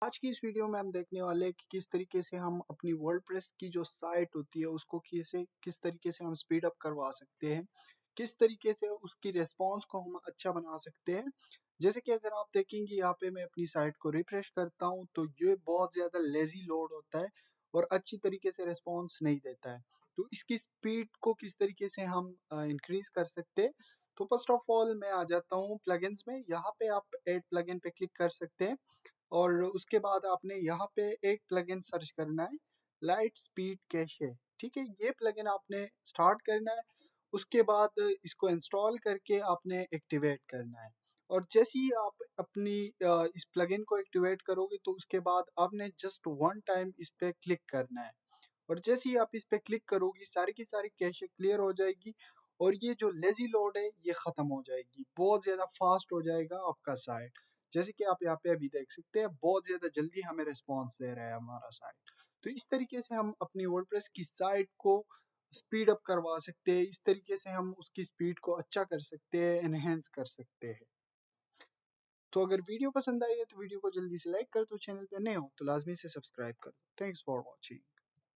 आज की इस वीडियो में हम देखने वाले हैं कि किस तरीके से हम अपनी वर्डप्रेस की जो साइट होती है उसको किस तरीके से हम स्पीड अप करवा सकते हैं, किस तरीके से उसकी रिस्पॉन्स को हम अच्छा बना सकते हैं। जैसे कि अगर आप देखेंगे यहाँ पे मैं अपनी साइट को रिफ्रेश करता हूँ तो ये बहुत ज़्यादा लेजी लोड होता है और अच्छी तरीके से रिस्पॉन्स नहीं देता है। तो इसकी स्पीड को किस तरीके से हम इंक्रीज कर सकते हैं। तो फर्स्ट ऑफ ऑल मैं आ जाता हूँ प्लगइन्स में। यहाँ पे आप ऐड प्लगइन पे क्लिक कर सकते हैं और उसके बाद आपने यहाँ पे एक प्लगइन सर्च करना है, लाइट स्पीड कैशे। ठीक है, ये प्लगइन आपने स्टार्ट करना है। उसके बाद इसको इंस्टॉल करके आपने एक्टिवेट करना है। और जैसे ही आप अपनी इस प्लगइन को एक्टिवेट करोगे तो उसके बाद आपने जस्ट वन टाइम इस पे क्लिक करना है। और जैसे ही आप इस पे क्लिक करोगी सारी की सारी कैशे क्लियर हो जाएगी और ये जो लेजी लोड है ये खत्म हो जाएगी, बहुत ज्यादा फास्ट हो जाएगा आपका साइट। जैसे कि आप यहाँ पे अभी देख सकते हैं बहुत ज्यादा जल्दी हमें रिस्पॉन्स दे रहा है हमारा साइट। तो इस तरीके से हम अपनी वर्डप्रेस की साइट को स्पीड अप करवा सकते हैं, इस तरीके से हम उसकी स्पीड को अच्छा कर सकते हैं, एनहेंस कर सकते हैं। तो अगर वीडियो पसंद आई है तो वीडियो को जल्दी से लाइक कर दो, चैनल पे नए हो तो लाजमी से सब्सक्राइब कर दो। Thanks for watching.